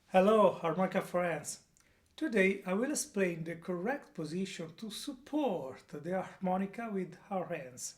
Hello, harmonica friends! Today I will explain the correct position to support the harmonica with our hands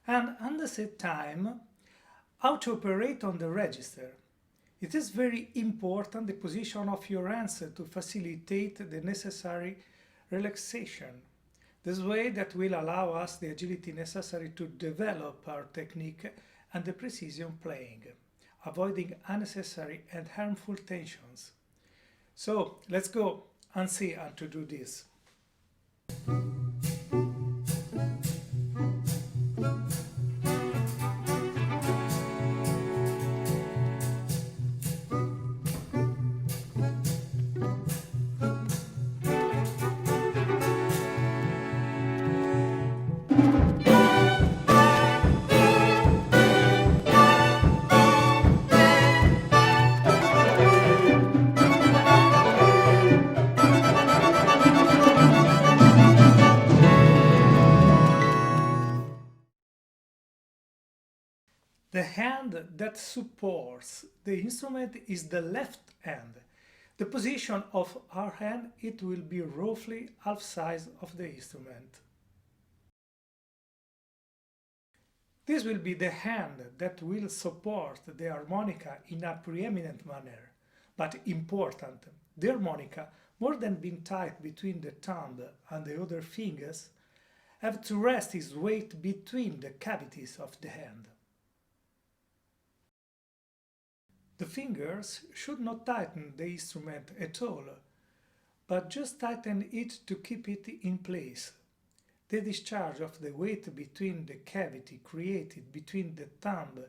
and at the same time how to operate on the register. It is very important the position of your hands to facilitate the necessary relaxation. This way that will allow us the agility necessary to develop our technique and the precision playing, avoiding unnecessary and harmful tensions. So let's go and see how to do this. The hand that supports the instrument is the left hand. The position of our hand it will be roughly half size of the instrument. This will be the hand that will support the harmonica in a preeminent manner, but important, the harmonica, more than being tight between the thumb and the other fingers, have to rest its weight between the cavities of the hand. The fingers should not tighten the instrument at all, but just tighten it to keep it in place. The discharge of the weight between the cavity created between the thumb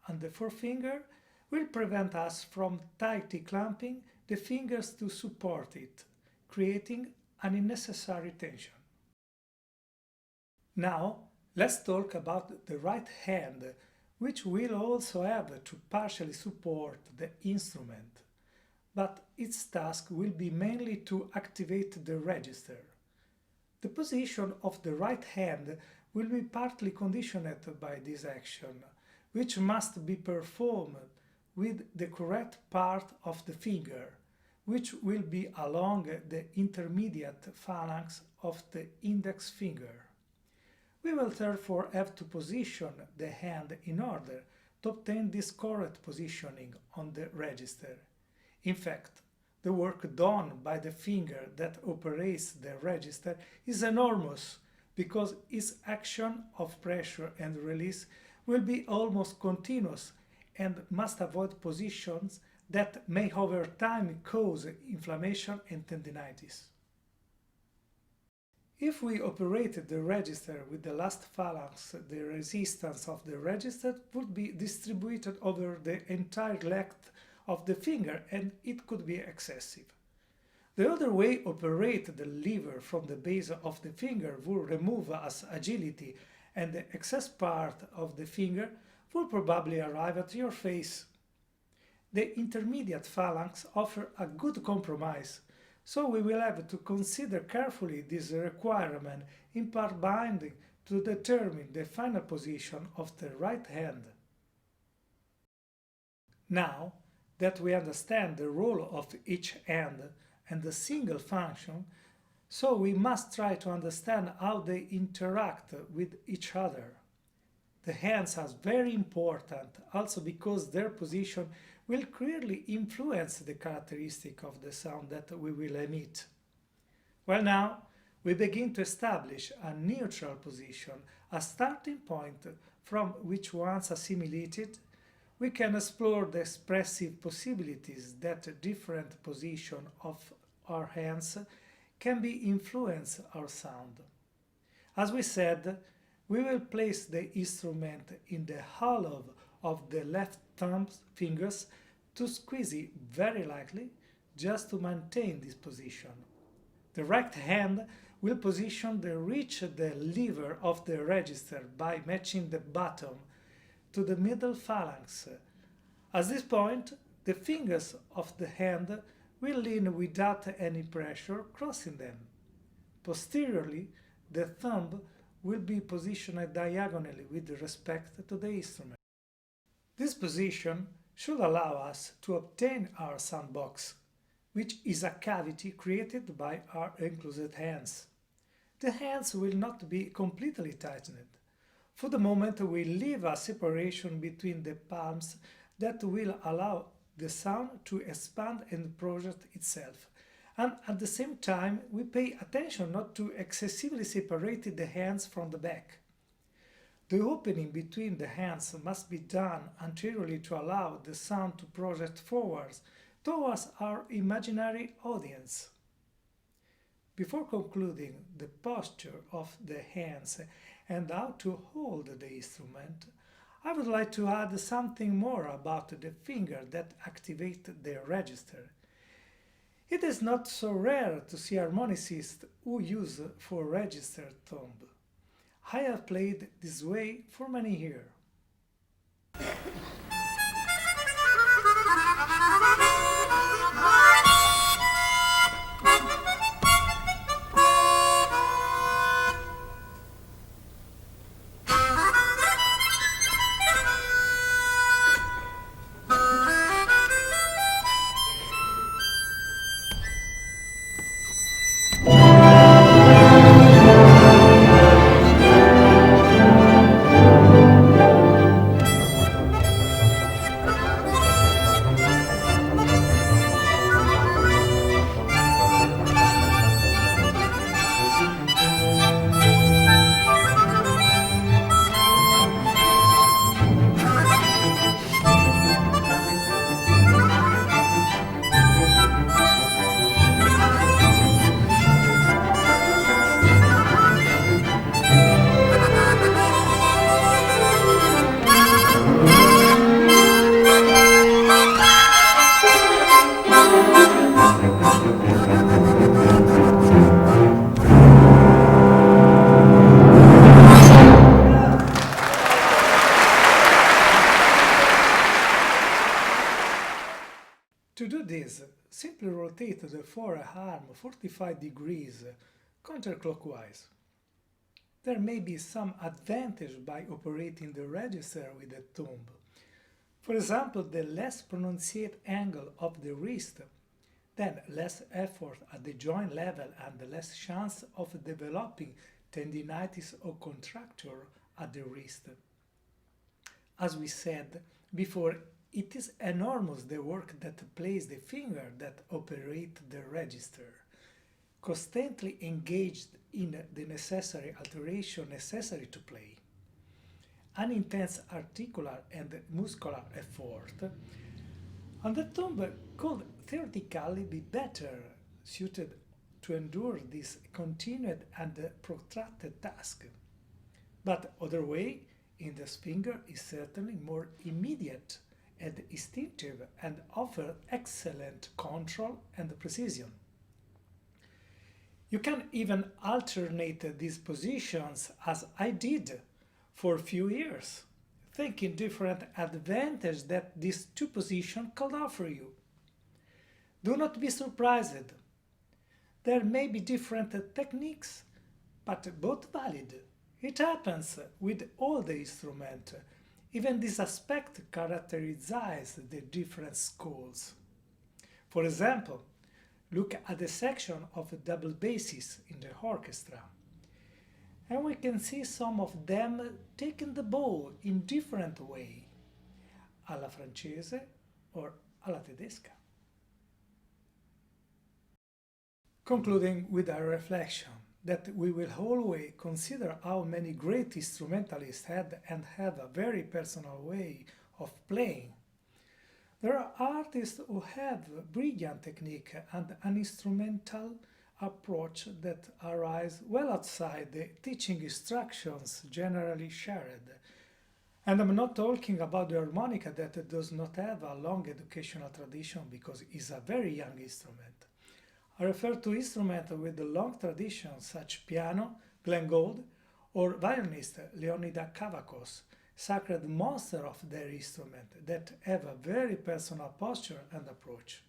and the forefinger will prevent us from tightly clamping the fingers to support it, creating an unnecessary tension. Now, let's talk about the right hand, which will also have to partially support the instrument, but its task will be mainly to activate the register. The position of the right hand will be partly conditioned by this action, which must be performed with the correct part of the finger, which will be along the intermediate phalanx of the index finger. We will therefore have to position the hand in order to obtain this correct positioning on the register. In fact, the work done by the finger that operates the register is enormous because its action of pressure and release will be almost continuous and must avoid positions that may over time cause inflammation and tendinitis. If we operated the register with the last phalanx, the resistance of the register would be distributed over the entire length of the finger and it could be excessive. The other way operate the lever from the base of the finger will remove us agility and the excess part of the finger will probably arrive at your face. The intermediate phalanx offer a good compromise, so we will have to consider carefully this requirement in part binding to determine the final position of the right hand. Now that we understand the role of each hand and the single function, so we must try to understand how they interact with each other. The hands are very important also because their position will clearly influence the characteristic of the sound that we will emit. Well, now we begin to establish a neutral position, a starting point from which once assimilated, we can explore the expressive possibilities that different position of our hands can be influence our sound. As we said, we will place the instrument in the hollow of the left thumb fingers to squeeze it very lightly just to maintain this position. The right hand will position the lever of the register by matching the bottom to the middle phalanx At this point, the fingers of the hand will lean without any pressure crossing them. Posteriorly, the thumb will be positioned diagonally with respect to the instrument. This position should allow us to obtain our sound box, which is a cavity created by our enclosed hands. The hands will not be completely tightened. For the moment, we leave a separation between the palms that will allow the sound to expand and project itself. And at the same time, we pay attention not to excessively separate the hands from the back. The opening between the hands must be done anteriorly to allow the sound to project forwards towards our imaginary audience. Before concluding the posture of the hands and how to hold the instrument, I would like to add something more about the finger that activate the register. It is not so rare to see harmonicists who use for register thumb. I have played this way for many years. To do this, simply rotate the forearm 45 degrees counterclockwise. There may be some advantage by operating the register with the thumb. For example, the less pronounced angle of the wrist, then less effort at the joint level and less chance of developing tendinitis or contracture at the wrist. As we said before, it is enormous the work that plays the finger that operate the register, constantly engaged in the necessary alteration necessary to play. An intense articular and muscular effort, and the thumb could theoretically be better suited to endure this continued and protracted task. But other way in the finger is certainly more immediate and instinctive and offer excellent control and precision. You can even alternate these positions as I did for a few years, thinking different advantages that these two positions could offer you. Do not be surprised. There may be different techniques, but both valid. It happens with all the instruments. Even this aspect characterizes the different schools. For example, look at the section of double basses in the orchestra, and we can see some of them taking the bow in different way, alla francese or alla tedesca. Concluding with a reflection that we will always consider how many great instrumentalists had and have a very personal way of playing. There are artists who have brilliant technique and an instrumental approach that arise well outside the teaching instructions generally shared. And I'm not talking about the harmonica that does not have a long educational tradition because it's a very young instrument. I refer to instruments with a long tradition such piano, Glenn Gould, or violinist Leonida Kavakos, sacred monster of their instrument that have a very personal posture and approach.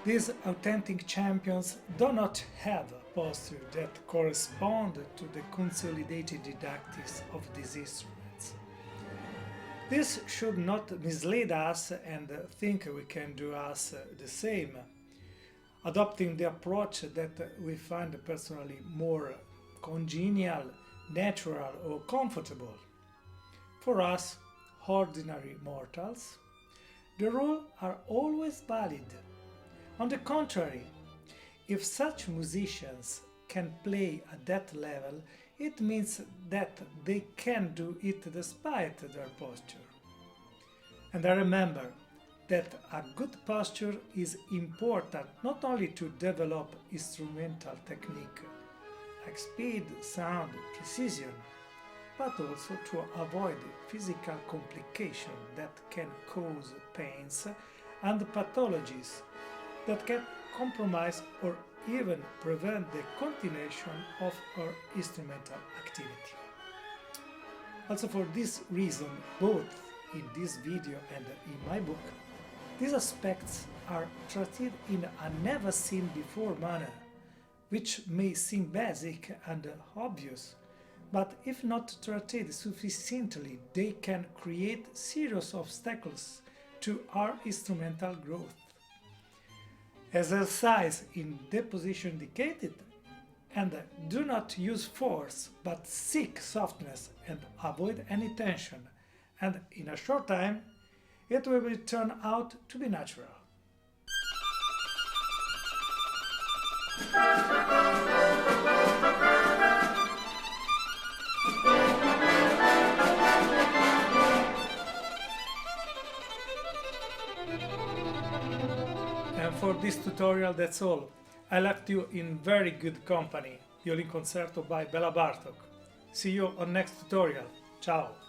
These authentic champions do not have a posture that corresponds to the consolidated didactics of these instruments. This should not mislead us and think we can do us the same, adopting the approach that we find personally more congenial, natural or comfortable. For us, ordinary mortals, the rules are always valid. On the contrary, if such musicians can play at that level, it means that they can do it despite their posture. And I remember that a good posture is important not only to develop instrumental technique, like speed, sound, precision, but also to avoid physical complications that can cause pains and pathologies that can compromise or even prevent the continuation of our instrumental activity. Also for this reason, both in this video and in my book, these aspects are treated in a never-seen-before manner, which may seem basic and obvious, but if not treated sufficiently, they can create serious obstacles to our instrumental growth. Exercise in the position indicated and do not use force but seek softness and avoid any tension, and in a short time it will turn out to be natural. And for this tutorial that's all. I left you in very good company. Violin Concerto by Bela Bartok. See you on next tutorial. Ciao!